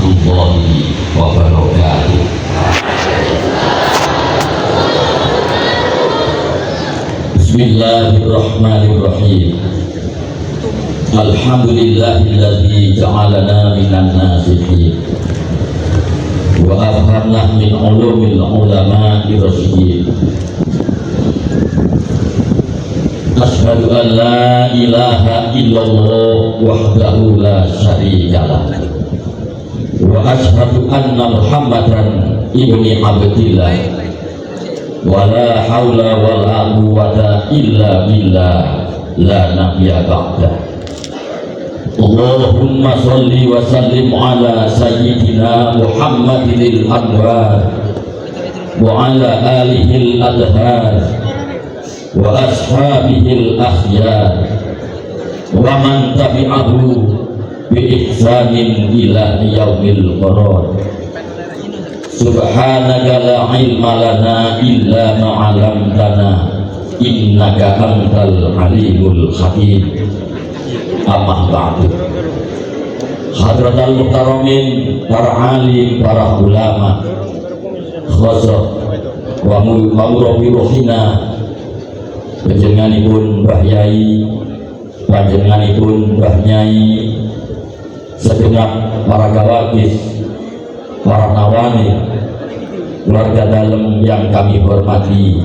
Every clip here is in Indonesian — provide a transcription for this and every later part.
warahmatullahi wabarakatuh. Bismillahirrahmanirrahim. Alhamdulillahilladzi ja'alana minan nasihin wa afhamna min ulumil ulama'i rasyidin. Asyhadu an la ilaha illallah wahdahu la syarikalah wa asyhadu anna Muhammadan ibni Abdillah wa la haula wa la quwwata illa billah la nabiyya ba'dah. Allahumma sholli wa sallim ala sayyidina Muhammadil anwar wa ala alihi al-adhar wa ashabihil akhyar wa man tabi'ahu bi ihsanin ila yaumil qarar. Subhanaka la ilma lana illa ma 'allamtana innaka antal alimul hakim. Amma ba'du. Hadratal muhtaramin, para alim, para ulama, khosok wa murabi rohina, panjenenganipun Mbah Yai, panjenenganipun Mbah Nyai, segenap para gawakis, para nawani, keluarga dalam yang kami hormati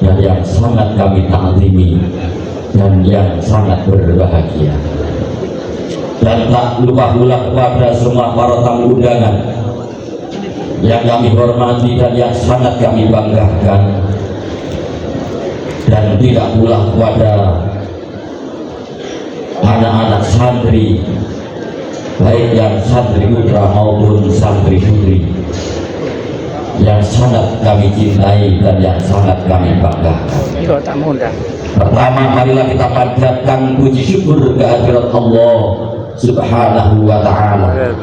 dan yang sangat kami taklimi dan yang sangat berbahagia. Dan tak lupa pula kepada semua para tamu undangan yang kami hormati dan yang sangat kami banggakan. Dan tidak pula kepada anak-anak santri, baik yang santri putra maupun santri putri, yang sangat kami cintai dan yang sangat kami banggakan. Pertama, marilah kita panjatkan puji syukur kehadirat Allah Subhanahu wa ta'ala,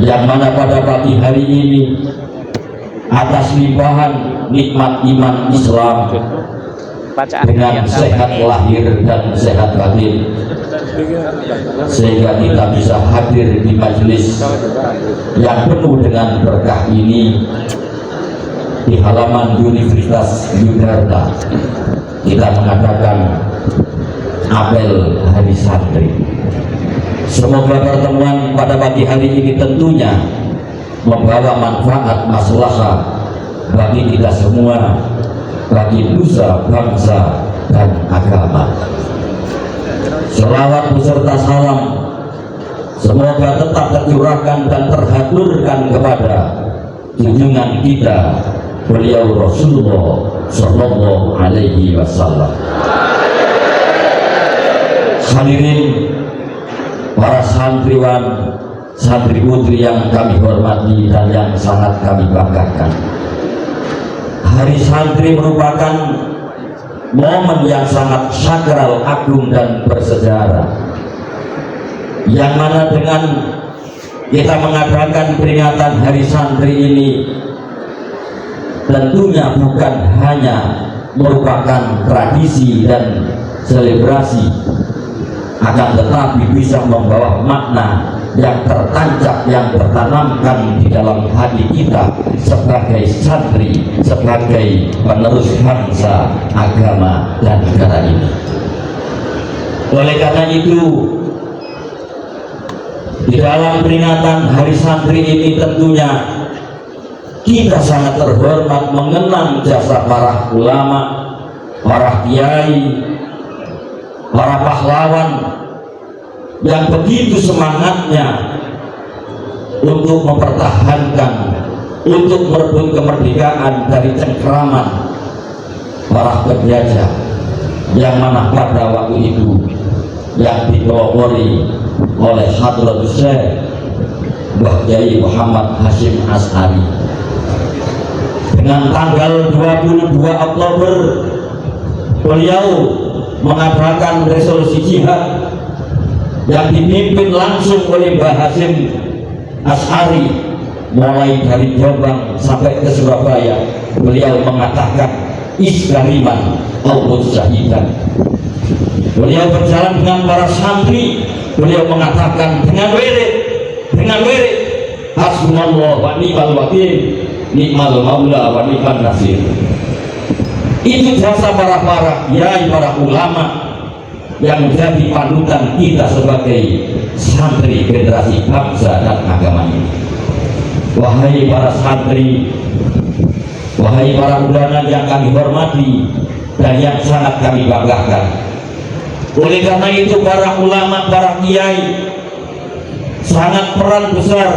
yang mana pada pagi hari ini atas limpahan nikmat iman Islam dengan sehat lahir dan sehat batin, sehingga kita bisa hadir di majelis yang penuh dengan berkah ini di halaman Universitas Yogyakarta. Kita mengadakan apel Hari Santri. Semoga pertemuan pada pagi hari ini tentunya membawa manfaat maslahah bagi kita semua, bagi nusa, bangsa, dan agama. Selawat beserta salam semoga tetap tercurahkan dan terhaturkan kepada junjungan kita, beliau Rasulullah Sallallahu Alaihi Wasallam. Hadirin para santriwan, santri putri yang kami hormati dan yang sangat kami banggakan, Hari Santri merupakan momen yang sangat sakral, agung, dan bersejarah, yang mana dengan kita mengadakan peringatan Hari Santri ini tentunya bukan hanya merupakan tradisi dan selebrasi, akan tetapi bisa membawa makna yang tertancap, yang tertanamkan di dalam hati kita sebagai santri, sebagai penerus bangsa, agama, dan negara ini. Oleh karena itu, di dalam peringatan Hari Santri ini tentunya kita sangat terhormat mengenang jasa para ulama, para kiai, para pahlawan yang begitu semangatnya untuk mempertahankan, untuk merebut kemerdekaan dari cengkraman para penjajah, yang mana pada waktu itu yang dipelopori oleh Hadratus Syekh Mbah Yai Muhammad Hasyim Asy'ari. Dengan tanggal 22 Oktober beliau mengadakan resolusi jihad yang dipimpin langsung oleh Mbah Hasyim Asy'ari, mulai dari Jombang sampai ke Surabaya. Beliau mengatakan iskariman maupun syahidan. Beliau berjalan dengan para santri, beliau mengatakan dengan wirid hasbunallah wa ni'mal wakil, ni'mal maula wa ni'man nasir. Itu jasa para kiai, para ulama yang menjadi panutan kita sebagai santri generasi bangsa dan agama ini. Wahai para santri, wahai para ulama yang kami hormati dan yang sangat kami banggakan. Oleh karena itu para ulama, para kiai sangat peran besar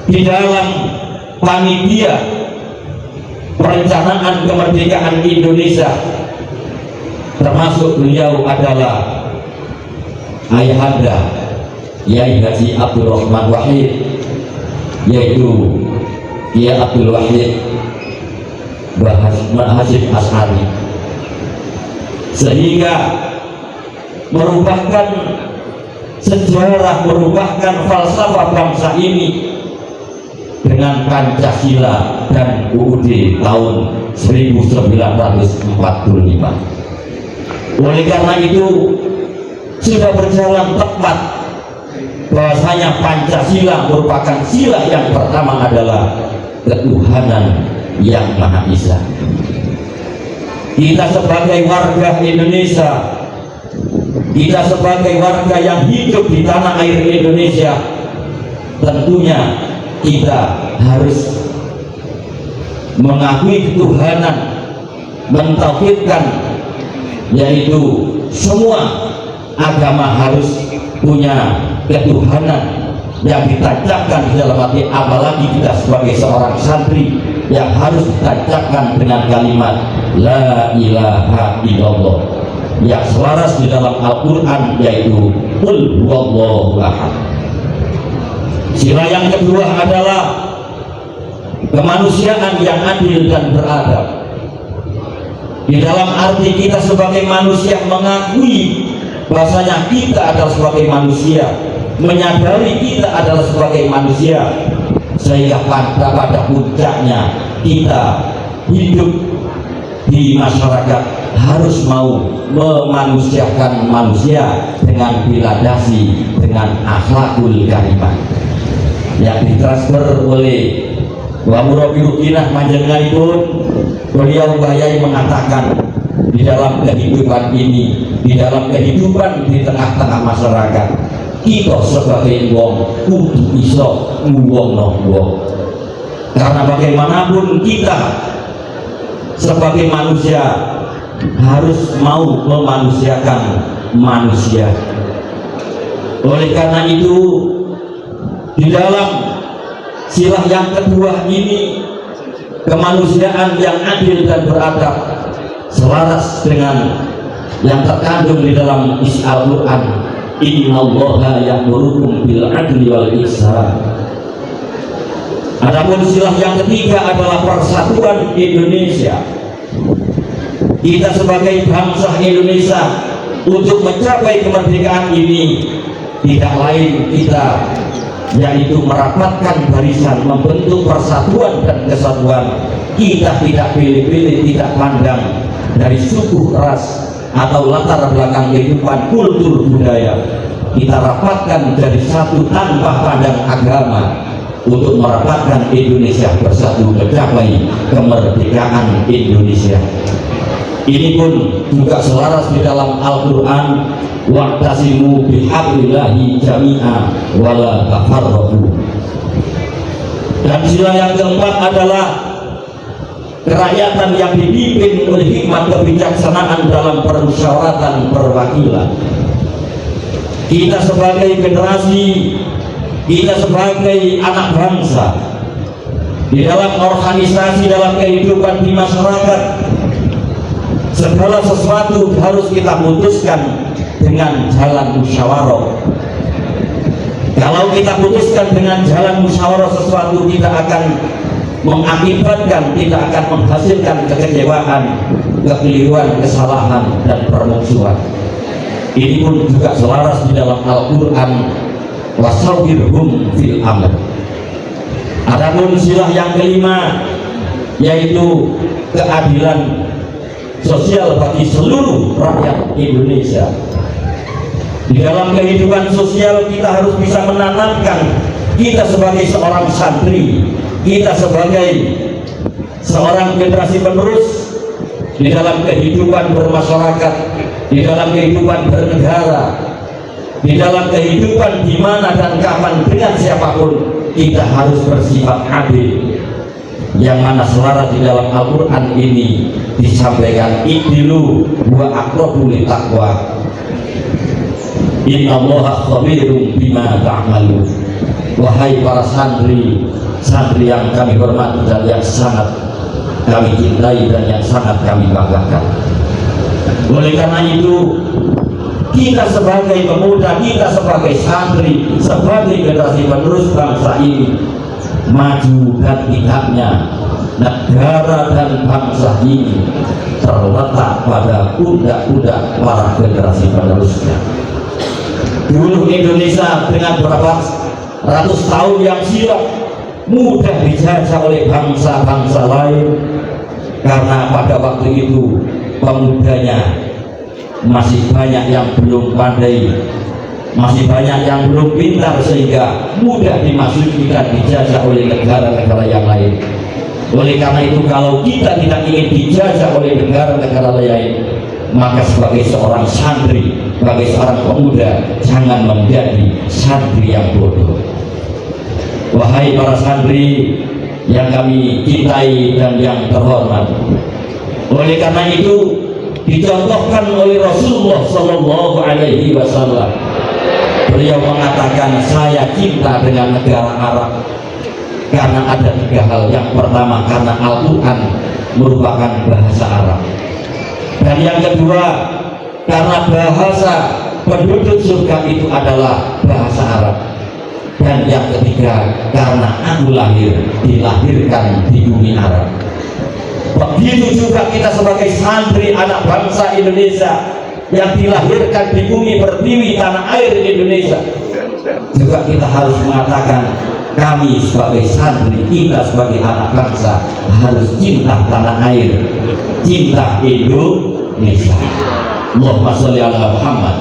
di dalam panitia perencanaan kemerdekaan Indonesia, termasuk beliau adalah ayahanda Kiai Haji Abdul Rahman Wahid, yaitu Kiai Abdul Wahid Hasyim Asy'ari, sehingga merubahkan sejarah, merubahkan falsafah bangsa ini dengan Pancasila dan UUD tahun 1945. Oleh karena itu sudah berjalan tepat bahwasanya Pancasila merupakan sila yang pertama adalah ketuhanan yang Maha Esa. Kita sebagai warga Indonesia, kita sebagai warga yang hidup di tanah air Indonesia, tentunya kita harus mengakui ketuhanan, mentauhidkan, yaitu semua agama harus punya ketuhanan yang ditancapkan di dalam hati, apalagi kita sebagai seorang santri yang harus ditancapkan dengan kalimat la ilaha illallah yang selaras di dalam Al-Quran, yaitu qul huwallahu ahad. Sila yang kedua adalah kemanusiaan yang adil dan beradab. Di dalam arti kita sebagai manusia mengakui bahasanya kita adalah sebagai manusia, menyadari kita adalah sebagai manusia, sehingga pada puncaknya kita hidup di masyarakat harus mau memanusiakan manusia dengan biladasi, dengan akhlakul karimah yang ditransfer oleh Wa Murabi Rukinah Panjenenganipun. Beliau Bayai mengatakan di dalam kehidupan ini, di dalam kehidupan di tengah-tengah masyarakat, kita sebagai wong kudu iso nguwongno wong. Karena bagaimanapun kita sebagai manusia harus mau memanusiakan manusia. Oleh karena itu di dalam sila yang kedua ini, kemanusiaan yang adil dan beradab, selaras dengan yang terkandung di dalam isi Al-Quran, innallaha ya'murukum bil adli wal ihsan. Adapun sila yang ketiga adalah persatuan Indonesia. Kita sebagai bangsa Indonesia untuk mencapai kemerdekaan ini tidak lain kita yaitu merapatkan barisan, membentuk persatuan dan kesatuan. Kita tidak pilih-pilih, tidak pandang dari suku, ras, atau latar belakang kehidupan, kultur, budaya. Kita rapatkan dari satu tanpa pandang agama untuk merapatkan Indonesia bersatu mencapai kemerdekaan Indonesia. Ini pun juga selaras di dalam Al-Quran, wa'tasimu bihablillahi jami'a wala tafarraqu. Dan sila yang keempat adalah kerakyatan yang dipimpin oleh hikmat kebijaksanaan dalam permusyawaratan perwakilan. Kita sebagai generasi, kita sebagai anak bangsa, di dalam organisasi, dalam kehidupan di masyarakat, segala sesuatu harus kita putuskan dengan jalan musyawarah. Kalau kita putuskan dengan jalan musyawarah sesuatu, tidak akan mengakibatkan, tidak akan menghasilkan kekecewaan, kekeliruan, kesalahan, dan permusuhan. Ini pun juga selaras di dalam Al-Quran, wasawwirhum fil amr. Adapun silah yang kelima, yaitu keadilan sosial bagi seluruh rakyat Indonesia. Di dalam kehidupan sosial kita harus bisa menanamkan kita sebagai seorang santri, kita sebagai seorang generasi penerus di dalam kehidupan bermasyarakat, di dalam kehidupan bernegara, di dalam kehidupan di mana dan kapan dengan siapapun, kita harus bersifat adil. Yang mana selaras di dalam Al-Quran ini disampaikan, iqdilu wa aqrabu littaqwa, innallaha khabirum bima ta'malun. Wahai para santri, santri yang kami hormati dan yang sangat kami cintai dan yang sangat kami banggakan. Oleh karena itu, kita sebagai pemuda, kita sebagai santri, sebagai generasi penerus bangsa ini, maju dan tidaknya negara dan bangsa ini terletak pada pundak-pundak para generasi penerusnya. Dulu Indonesia dengan berapa ratus tahun yang silam mudah dijajah oleh bangsa-bangsa lain, karena pada waktu itu pemudanya masih banyak yang belum pandai, masih banyak yang belum pintar, sehingga mudah dimasuki dan dijajah oleh negara-negara yang lain. Oleh karena itu, kalau kita tidak ingin dijajah oleh negara-negara lain, maka sebagai seorang santri, sebagai seorang pemuda, jangan menjadi santri yang bodoh. Wahai para santri yang kami cintai dan yang terhormat, oleh karena itu dicontohkan oleh Rasulullah Shallallahu Alaihi Wasallam. Beliau mengatakan, saya cinta dengan negara Arab karena ada tiga hal. Yang pertama, karena Al-Quran merupakan bahasa Arab, dan yang kedua, karena bahasa penduduk surga itu adalah bahasa Arab, dan yang ketiga, karena aku dilahirkan di bumi Arab. Begitu juga kita sebagai santri anak bangsa Indonesia yang dilahirkan di bumi pertiwi tanah air Indonesia, juga kita harus mengatakan, kami sebagai santri, kita sebagai anak bangsa harus cinta tanah air, cinta Indonesia. Allahumma sholli ala Muhammad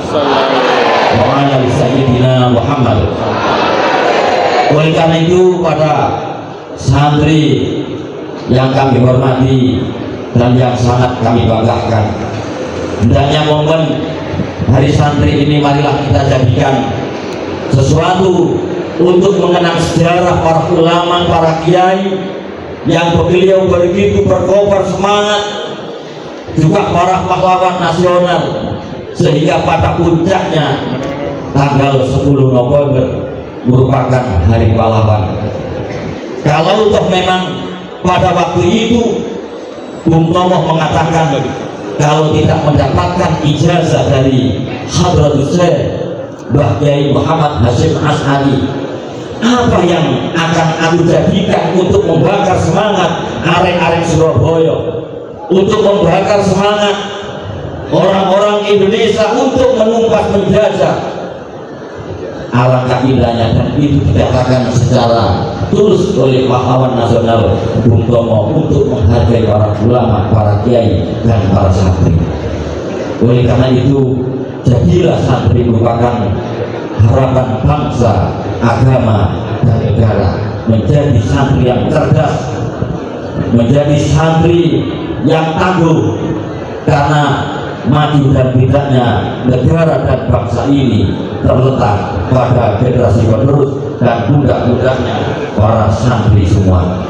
wa ala sayyidina Muhammad. Oleh karena itu, pada santri yang kami hormati dan yang sangat kami banggakan, hendaknya momen hari santri ini marilah kita jadikan sesuatu untuk mengenang sejarah para ulama, para kiai yang beliau begitu berkobar semangat, juga para pahlawan nasional, sehingga pada puncaknya tanggal 10 November merupakan hari pahlawan. Kalau toh memang pada waktu itu Bung Tomo mengatakan, kalau tidak mendapatkan ijazah dari Hadratus Syekh Mbah Kiai Muhammad Hasyim Asy'ari, apa yang akan aku jadikan untuk membakar semangat arek-arek Surabaya, untuk membakar semangat orang-orang Indonesia untuk menumpas menjajah? Alangkah indahnya, dan itu dikatakan secara tulus oleh pahlawan nasional Bung Tomo untuk menghargai para ulama, para kiai, dan para santri. Oleh karena itu, jadilah santri merupakan harapan bangsa, agama, dan negara. Menjadi santri yang cerdas, menjadi santri yang tangguh, karena maju dan tidaknya negara dan bangsa ini terletak pada generasi penerus dan budak-budaknya para santri semua.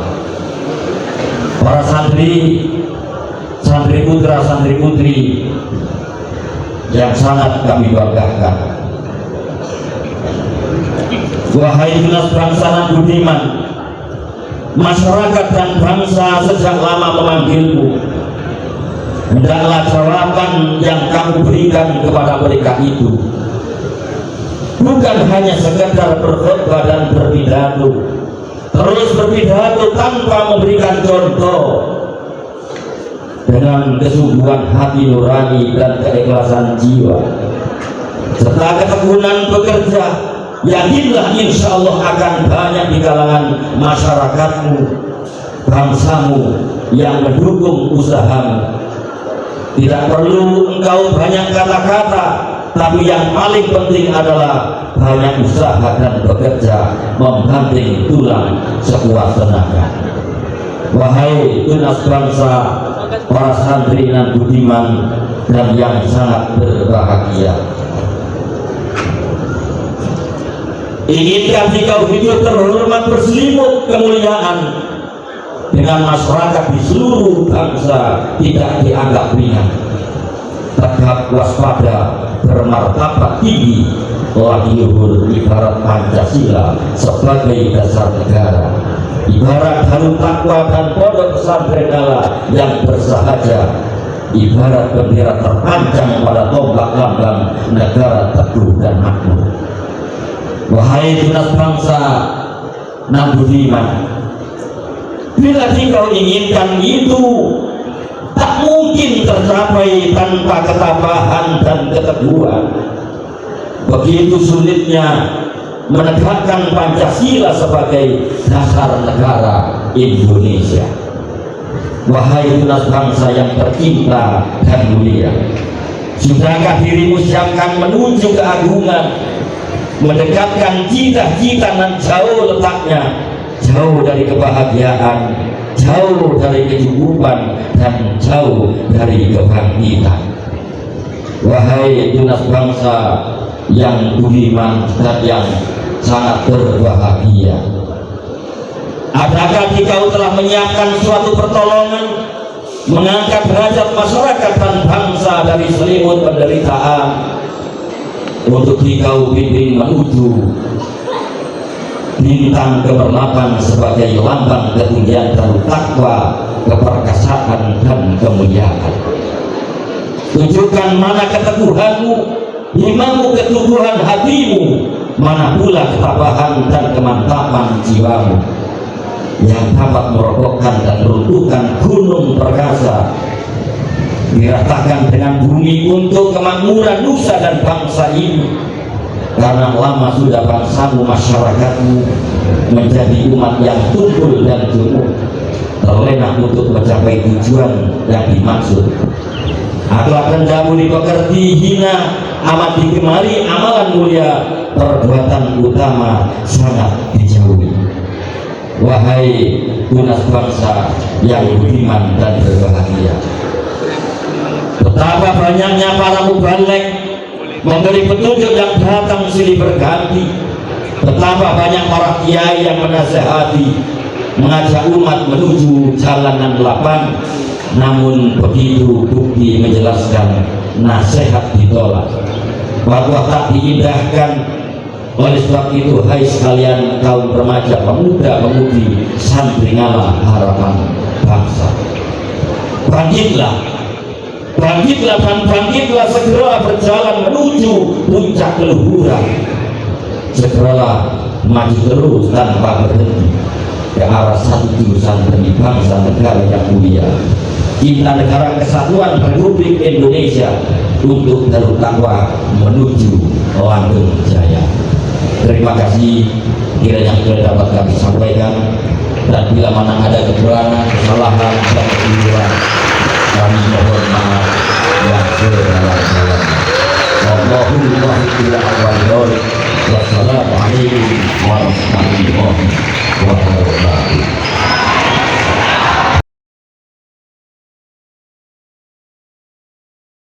Para santri, santri putra, santri putri yang sangat kami banggakan, wahai tunas bangsa dan budiman, masyarakat dan bangsa sejak lama memanggilmu. Hendaklah jawaban yang kamu berikan kepada mereka itu bukan hanya sekedar berkhutbah dan berpidato, terus berpidato tanpa memberikan contoh, dengan kesungguhan hati nurani dan keikhlasan jiwa serta ketekunan bekerja. Yakinlah insya Allah akan banyak di kalangan masyarakatmu, bangsamu yang mendukung usahamu. Tidak perlu engkau banyak kata-kata, tapi yang paling penting adalah banyak usaha dan bekerja membanting tulang sekuat tenaga. Wahai tunas bangsa, para santri dan budiman dan yang sangat berbahagia, inginkan jika hidup terhormat berselimut kemuliaan dengan masyarakat di seluruh bangsa tidak dianggap ringan, tegap waspada, bermartabat tinggi, lagi luhur ibarat Pancasila sebagai dasar negara, ibarat Darut Taqwa dan pondok pesantren Allah yang bersahaja, ibarat bendera terpancang pada tombak lambang negara teguh dan makmur. Wahai tunas bangsa nan budiman, bila engkau inginkan itu tak mungkin tercapai tanpa ketabahan dan keteguhan. Begitu sulitnya menegakkan Pancasila sebagai dasar negara Indonesia. Wahai tunas bangsa yang tercinta dan mulia, sudahkah dirimu siapkan menuju keagungan, mendekatkan cita-cita yang jauh letaknya, jauh dari kebahagiaan, jauh dari kecukupan, dan jauh dari kebangkitan. Wahai tunas bangsa yang budiman dan yang sangat berbahagia, adakah kau telah menyiapkan suatu pertolongan mengangkat derajat masyarakat dan bangsa dari selimut penderitaan untuk kau bimbing menuju bintang keberlapan sebagai lambang ketinggian Darut Taqwa, keperkasaan dan kemuliaan? Tunjukkan mana keteguhanmu, imanmu, keteguhan hatimu, mana pula ketabahan dan kemantapan jiwamu yang dapat merobohkan dan meruntuhkan gunung perkasa, diratakan dengan bumi untuk kemakmuran nusa dan bangsa ini. Karena lama sudah bangsamu, masyarakatmu menjadi umat yang tumpul dan jumur, terlena untuk mencapai tujuan yang dimaksud. Akhlak rendamu dipekerti, hina amat digemari, amalan mulia perbuatan utama sangat dijauhi. Wahai tunas bangsa yang budiman dan berbahagia, betapa banyaknya para mubaligh memberi petunjuk yang datang silih berganti, betapa banyak para kiai yang menasehati, mengajak umat menuju jalanan lapang. Namun begitu bukti menjelaskan, nasihat ditolak, bahwa tak diindahkan. Oleh sebab itu, hai sekalian kaum remaja, pemuda, pemudi, santri ngalah harapan bangsa, bangkitlah, bangkitlah dan bangkitlah, segera berjalan menuju puncak keluhuran, segeralah maju terus tanpa berhenti ke arah satu jurusan demi bangsa negara yang mulia, cinta negara kesatuan Republik Indonesia, untuk Darut Taqwa menuju langgeng jaya. Terima kasih kiranya sudah dapat kami sampaikan, dan bila mana ada kekurangan, kesalahan dan kekeliruan, kami mohon maaf yang sedalam-dalamnya. Wassalamualaikum warahmatullahi wabarakatuh.